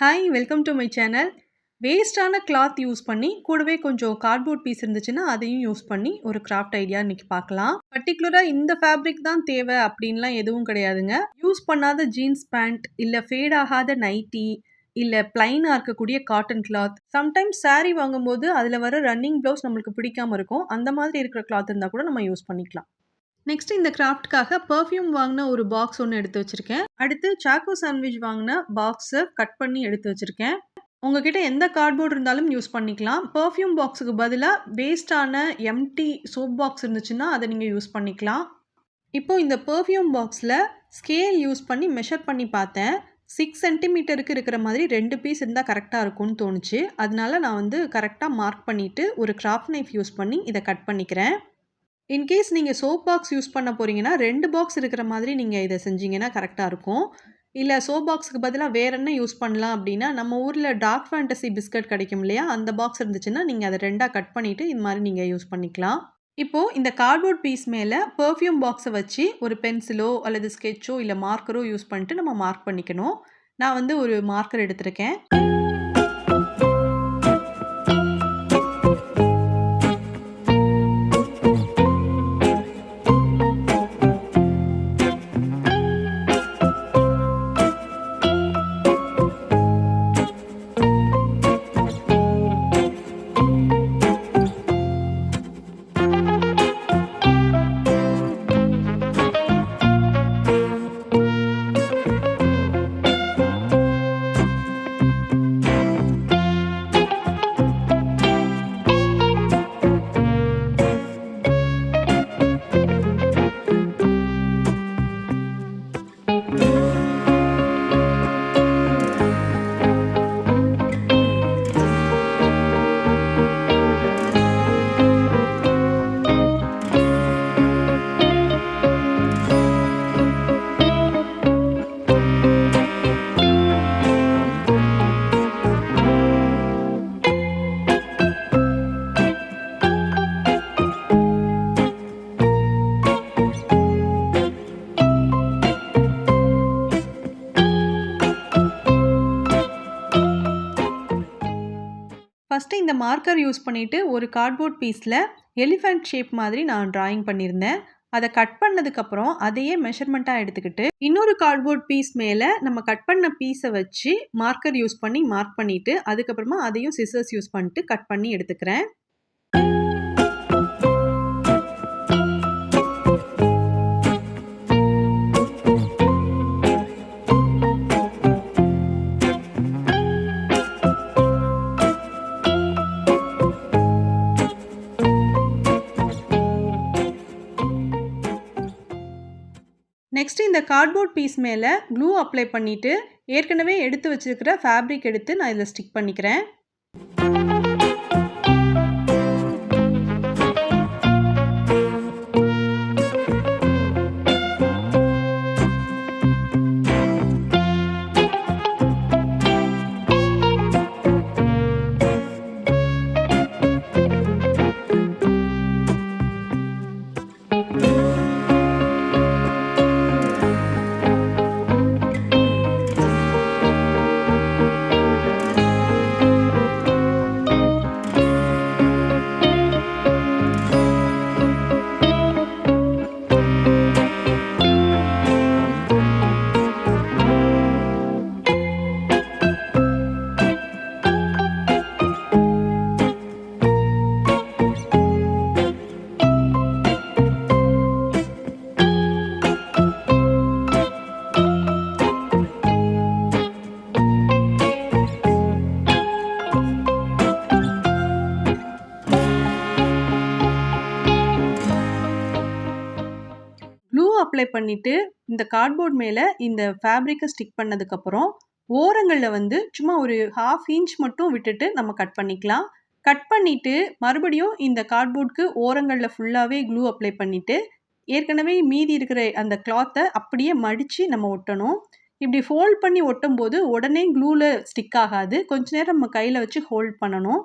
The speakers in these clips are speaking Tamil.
Hi welcome to my channel. வேஸ்ட்டான கிளாத் யூஸ் பண்ணி கூடவே கொஞ்சம் கார்ட்போர்ட் பீஸ் இருந்துச்சுன்னா அதையும் யூஸ் பண்ணி ஒரு கிராஃப்ட் ஐடியா இன்னைக்கு பார்க்கலாம். பர்டிகுலராக இந்த ஃபேப்ரிக் தான் தேவை அப்படின்லாம் எதுவும் கிடையாதுங்க. யூஸ் பண்ணாத ஜீன்ஸ் பேண்ட் இல்லை ஃபேட் ஆகாத நைட்டி இல்லை பிளைனாக இருக்கக்கூடிய காட்டன் கிளாத், சம்டைம்ஸ் saree வாங்கும்போது அதில் வர ரன்னிங் ப்ளவுஸ் நம்மளுக்கு பிடிக்காம இருக்கும். அந்த மாதிரி இருக்கிற கிளாத் இருந்தால் கூட நம்ம யூஸ் பண்ணிக்கலாம். நெக்ஸ்ட் இந்த கிராஃப்ட்காக பெர்ஃப்யூம் வாங்கின ஒரு பாக்ஸ் ஒன்று எடுத்து வச்சிருக்கேன். அடுத்து சாக்கோ சாண்ட்விச் வாங்கின பாக்ஸை கட் பண்ணி எடுத்து வச்சிருக்கேன். உங்ககிட்ட எந்த கார்ட்போர்ட் இருந்தாலும் யூஸ் பண்ணிக்கலாம். பெர்ஃப்யூம் பாக்ஸுக்கு பதிலாக வேஸ்டான எம்டி சோப் பாக்ஸ் இருந்துச்சுன்னா அதை நீங்கள் யூஸ் பண்ணிக்கலாம். இப்போ இந்த பெர்ஃப்யூம் பாக்ஸில் ஸ்கேல் யூஸ் பண்ணி மெஷர் பண்ணி பார்த்தேன். 6 சென்டிமீட்டருக்கு இருக்கிற மாதிரி 2 பீஸ் இருந்தால் கரெக்டாக இருக்கும்னு தோணுச்சு. அதனால நான் கரெக்டாக மார்க் பண்ணிவிட்டு ஒரு கிராஃப்ட் நைஃப் யூஸ் பண்ணி இதை கட் பண்ணிக்கிறேன். இன்கேஸ் நீங்கள் சோப் பாக்ஸ் யூஸ் பண்ண போகிறீங்கன்னா 2 பாக்ஸ் இருக்கிற மாதிரி நீங்கள் இதை செஞ்சீங்கன்னா கரெக்டாக இருக்கும். இல்லை சோப் பாக்ஸுக்கு பதிலாக வேற என்ன யூஸ் பண்ணலாம் அப்படின்னா, நம்ம ஊரில் டார்க் ஃபேண்டசி பிஸ்கட் கிடைக்கும் இல்லையா, அந்த பாக்ஸ் இருந்துச்சுன்னா நீங்கள் அதை 2ஆக கட் பண்ணிவிட்டு இது மாதிரி நீங்கள் யூஸ் பண்ணிக்கலாம். இப்போது இந்த கார்ட்போர்ட் பீஸ் மேலே பெர்ஃப்யூம் பாக்ஸை வச்சு ஒரு பென்சிலோ அல்லது ஸ்கெட்சோ இல்லை மார்க்கரோ யூஸ் பண்ணிட்டு நம்ம மார்க் பண்ணிக்கணும். நான் ஒரு மார்க்கர் எடுத்திருக்கேன். ஃபஸ்ட்டு இந்த மார்க்கர் யூஸ் பண்ணிவிட்டு ஒரு கார்ட்போர்ட் பீஸில் எலிஃபண்ட் ஷேப் மாதிரி நான் ட்ராயிங் பண்ணியிருந்தேன். அதை கட் பண்ணதுக்கப்புறம் அதையே மெஷர்மெண்ட்டாக எடுத்துக்கிட்டு இன்னொரு கார்ட்போர்ட் பீஸ் மேலே நம்ம கட் பண்ண பீஸை வச்சு மார்க்கர் யூஸ் பண்ணி மார்க் பண்ணிவிட்டு அதுக்கப்புறமா அதையும் சிசர்ஸ் யூஸ் பண்ணிட்டு கட் பண்ணி எடுத்துக்கிறேன். நெக்ஸ்ட் இந்த கார்ட்போர்ட் பீஸ் மேலே க்ளூ அப்ளை பண்ணிவிட்டு ஏற்கனவே எடுத்து வச்சிருக்கிற ஃபேப்ரிக் எடுத்து நான் இதில் ஸ்டிக் பண்ணிக்கிறேன். அப்ளை பண்ணிவிட்டு இந்த கார்ட்போர்ட் மேலே இந்த ஃபேப்ரிக்கை ஸ்டிக் பண்ணதுக்கப்புறம் ஓரங்களில் சும்மா ஒரு 1/2 இன்ச் மட்டும் விட்டுட்டு நம்ம கட் பண்ணிக்கலாம். கட் பண்ணிவிட்டு மறுபடியும் இந்த கார்ட்போர்டுக்கு ஓரங்களில் ஃபுல்லாகவே க்ளூ அப்ளை பண்ணிவிட்டு ஏற்கனவே மீதி இருக்கிற அந்த கிளாத்தை அப்படியே மடித்து நம்ம ஒட்டணும். இப்படி ஃபோல்ட் பண்ணி ஒட்டும் போது உடனே க்ளூவில் ஸ்டிக் ஆகாது. கொஞ்ச நேரம் நம்ம கையில் வச்சு ஹோல்ட் பண்ணணும்.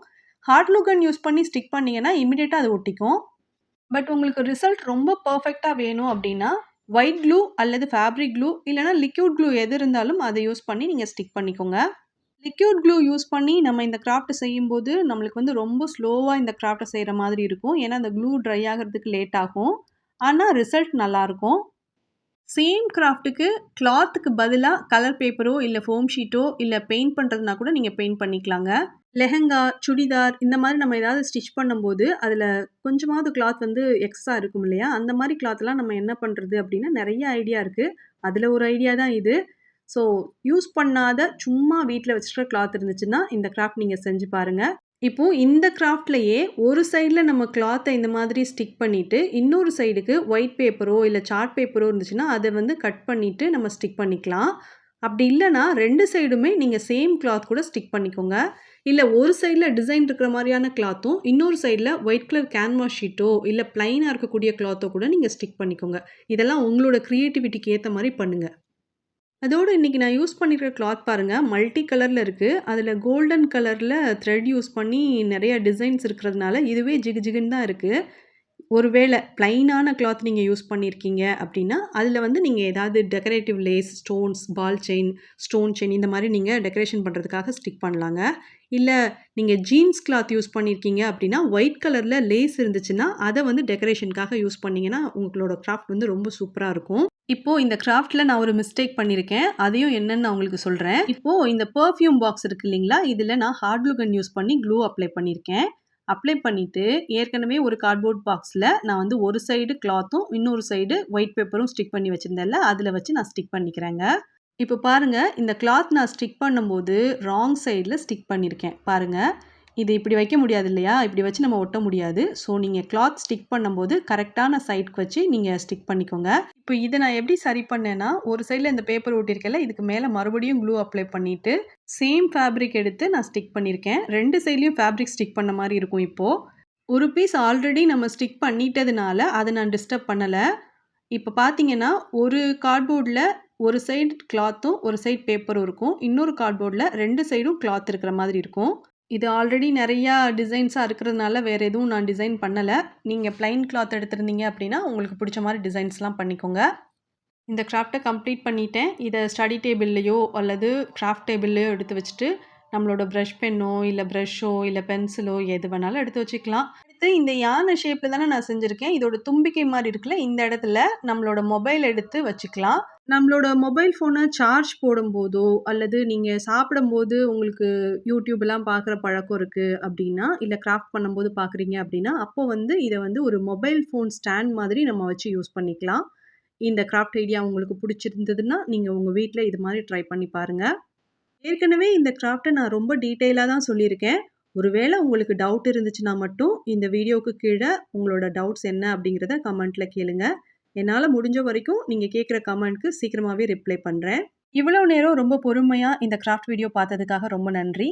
ஹாட் க்ளூ கன் யூஸ் பண்ணி ஸ்டிக் பண்ணிங்கன்னா இமிடியேட்டாக அது ஒட்டிக்கும். பட் உங்களுக்கு ரிசல்ட் ரொம்ப பர்ஃபெக்டாக வேணும் அப்படின்னா ஒயிட் க்ளூ அல்லது ஃபேப்ரிக் க்ளூ இல்லைனா லிக்விட் க்ளூ எது இருந்தாலும் அதை யூஸ் பண்ணி நீங்கள் ஸ்டிக் பண்ணிக்கோங்க. லிக்விட் க்ளூ யூஸ் பண்ணி நம்ம இந்த கிராஃப்ட் செய்யும்போது, நம்மளுக்கு வந்து ரொம்ப ஸ்லோவா இந்த கிராஃப்ட்ட செய்ற மாதிரி இருக்கும். ஏன்னா, அந்த க்ளூ ட்ரை ஆகுறதுக்கு லேட் ஆகும். ஆனா, ரிசல்ட் நல்லாருக்கும். சேம் கிராஃப்ட்டுக்கு கிளாத்துக்கு பதிலா கலர் பேப்பரோ, இல்ல ஃபோம் ஷீட்டோ, இல்ல பெயிண்ட் பண்றதுனா கூட நீங்க பெயிண்ட் பண்ணிக்கலாங்க. லெஹெங்கா, சுடிதார் இந்த மாரி நம்ம ஏதாவது ஸ்டிச் பண்ணும்போது, அதில கொஞ்சமாவது கிளாத் வந்து எக்ஸ்ட்ரா இருக்கும் இல்லையா? அந்த மாரி கிளாத்லாம் நம்ம என்ன பண்றது அப்டின்னா, நெறைய ஐடியா இருக்கு. அதில ஒரு ஐடியா தான் இது. ஸோ, யூஸ் பண்ணாத சும்மா வீட்ல வச்சுருக்க கிளாத் இருந்துச்சுன்னா, இந்த கிராஃப்ட் நீங்க செஞ்சு பாருங்க. இப்போ இந்த கிராஃப்ட்லயே ஒரு சைடுல நம்ம கிளாத்த இந்த மாதிரி ஸ்டிக் பண்ணிட்டு, இன்னொரு சைடுக்கு ஒயிட் பேப்பரோ, இல்ல சார்ட் பேப்பரோ இருந்துச்சுன்னா, அத வந்து கட் பண்ணிட்டு நம்ம ஸ்டிக் பண்ணிக்கலாம். அப்படி இல்லன்னா 2 சைடுமே நீங்க சேம் கிளாத் கூட ஸ்டிக் பண்ணிக்கோங்க. இல்ல ஒரு சைடுல டிசைன் இருக்கிற மாரியான கிளாத்தும், இன்னொரு சைடுல ஒயிட் கலர் கேன்வாஸ் ஷீட்டோ, இல்ல பிளைனா இருக்கக்கூடிய கிளாத்தோ கூட நீங்க ஸ்டிக் பண்ணிக்கோங்க. இதெல்லாம் உங்களோட கிரியேட்டிவிட்டிக்கு ஏத்த மாரி பண்ணுங்க. அதோட இன்னைக்கு நான் யூஸ் பண்ணியிருக்கிற கிளாத் பாருங்க, மல்டி கலர்ல இருக்கு. அதில கோல்டன் கலர்ல த்ரெட் யூஸ் பண்ணி நெறைய டிசைன்ஸ் இருக்கிறதுனால, இதுவே ஜிகு ஜிகுன்னு தான் இருக்கு. ஒருவேள பிளைனான கிளாத் நீங்க யூஸ் பண்ணியிருக்கீங்க அப்டின்னா, அதில வந்து நீங்க ஏதாவது decorative lace, stones, ball chain, stone chain இந்த மாரி நீங்க டெக்கரேஷன் பண்றதுக்காக ஸ்டிக் பண்ணலாங்க. இல்ல நீங்க ஜீன்ஸ் கிளாத் யூஸ் பண்ணியிருக்கீங்க அப்டின்னா, ஒயிட் கலர்ல லேஸ் இருந்துச்சுன்னா, அத வந்து டெக்கரேஷனுக்காக யூஸ் பண்ணீங்கன்னா, உங்களோட கிராஃப்ட் வந்து ரொம்ப சூப்பரா இருக்கும். இப்போ இந்த கிராஃப்ட்ல நான் ஒரு மிஸ்டேக் பண்ணியிருக்கேன். அதையும் என்னன்னு நான் உங்களுக்கு சொல்றேன். இப்போ இந்த பெர்ஃப்யூம் பாக்ஸ் இருக்கு இல்லைங்களா? இதில நான் ஹார்ட் க்ளூ கன் யூஸ் பண்ணி க்ளூ அப்ளை பண்ணியிருக்கேன். அப்ளை பண்ணிட்டு, ஏற்கனவே ஒரு கார்ட்போர்ட் பாக்ஸ்ல நான் வந்து ஒரு சைடு கிளாத்தும், இன்னொரு சைடு ஒயிட் பேப்பரும் ஸ்டிக் பண்ணி வச்சிருந்தேன்ல, அதில வச்சு நான் ஸ்டிக் பண்ணிக்கிறேங்க. இப்போ பாருங்க, இந்த கிளாத் நான் ஸ்டிக் பண்ணும்போது, ராங் சைட்ல ஸ்டிக் பண்ணியிருக்கேன். பாருங்க. இது இப்படி வைக்க முடியாது இல்லையா? இப்படி வச்சு நம்ம ஒட்ட முடியாது. ஸோ, நீங்க கிளாத் ஸ்டிக் பண்ணும்போது, கரெக்ட்டான சைட்க்கு வச்சு நீங்க ஸ்டிக் பண்ணிக்கோங்க. இப்போ இத நான் எப்படி சரி பண்ணேன்னா, ஒரு சைட்ல இந்த பேப்பர் ஒட்டியிருக்கேன்ல, இதுக்கு மேல மறுபடியும் க்ளூ அப்ளை பண்ணிட்டு, சேம் ஃபேப்ரிக் எடுத்து நான் ஸ்டிக் பண்ணியிருக்கேன். 2 சைட்லயும் ஃபேப்ரிக் ஸ்டிக் பண்ண மாரி இருக்கும் இப்போ. ஒரு பீஸ் ஆல்ரெடி நம்ம ஸ்டிக் பண்ணிட்டதுனால, அத நான் டிஸ்டர்ப் பண்ணல. இப்ப பார்த்தீங்கன்னா, ஒரு கார்ட்போர்ட்ல ஒரு சைடு கிளாத்தும், ஒரு சைடு பேப்பரும் இருக்கும். இன்னொரு கார்ட்போர்ட்ல 2 சைடும் கிளாத் இருக்கிற மாதிரி இருக்கும். இது ஆல்ரெடி நெறையா டிசைன்ஸா இருக்கிறதுனால, வேற எதுவும் நான் டிசைன் பண்ணல. நீங்க பிளைன் கிளாத் எடுத்திருந்தீங்க அப்படின்னா, உங்களுக்கு புடிச்ச மாரி டிசைன்ஸ்லாம் பண்ணிக்கோங்க. இந்த கிராஃப்ட்ட கம்ப்ளீட் பண்ணிட்டேன். இத ஸ்டடி டேபிள்லயோ அல்லது கிராஃப்ட் டேபிள்லயோ எடுத்து வச்சுட்டு, நம்மளோட பிரஷ் பென்னோ, இல்ல பிரஷ்ஷோ, இல்ல பென்சிலோ எது வேணாலும் எடுத்து வச்சுக்கலாம். அடுத்து இந்த யானை ஷேப்ல தானே நான் செஞ்சிருக்கேன். இதோட தும்பிக்கை மாரி இருக்குல்ல, இந்த இடத்துல நம்மளோட மொபைல் எடுத்து வச்சுக்கலாம். நம்மளோட மொபைல் ஃபோன சார்ஜ் போடும்போதோ, அல்லது நீங்க சாப்பிடும்போது உங்களுக்கு YouTubeலாம் பார்க்குற பழக்கம் இருக்கு அப்டின்னா, இல்ல கிராஃப்ட் பண்ணும்போது பார்க்குறீங்க அப்டின்னா, அப்போ வந்து இத வந்து ஒரு மொபைல் ஃபோன் ஸ்டாண்ட் மாதிரி நம்ம வச்சு யூஸ் பண்ணிக்கலாம். இந்த கிராஃப்ட் ஐடியா உங்களுக்கு பிடிச்சிருந்ததுன்னா, நீங்க உங்க வீட்ல இது மாரி ட்ரை பண்ணி பாருங்க. ஏற்கனவே இந்த கிராஃப்ட்ட நான் ரொம்ப டீட்டெயிலா தான் சொல்லியிருக்கேன். ஒருவேள உங்களுக்கு டவுட் இருந்துச்சுன்னா மட்டும், இந்த வீடியோவுக்கு கீழ உங்களோட டவுட்ஸ் என்ன அப்படிங்கிறத கமெண்ட்ல கேளுங்க. என்னால முடிஞ்ச வரைக்கும் நீங்க கேட்குற கமெண்ட்க்கு சீக்கிரமாவே ரிப்ளை பண்றேன். இவ்வளோ நேரம் ரொம்ப பொறுமையா இந்த கிராஃப்ட் வீடியோ பார்த்ததுக்காக ரொம்ப நன்றி.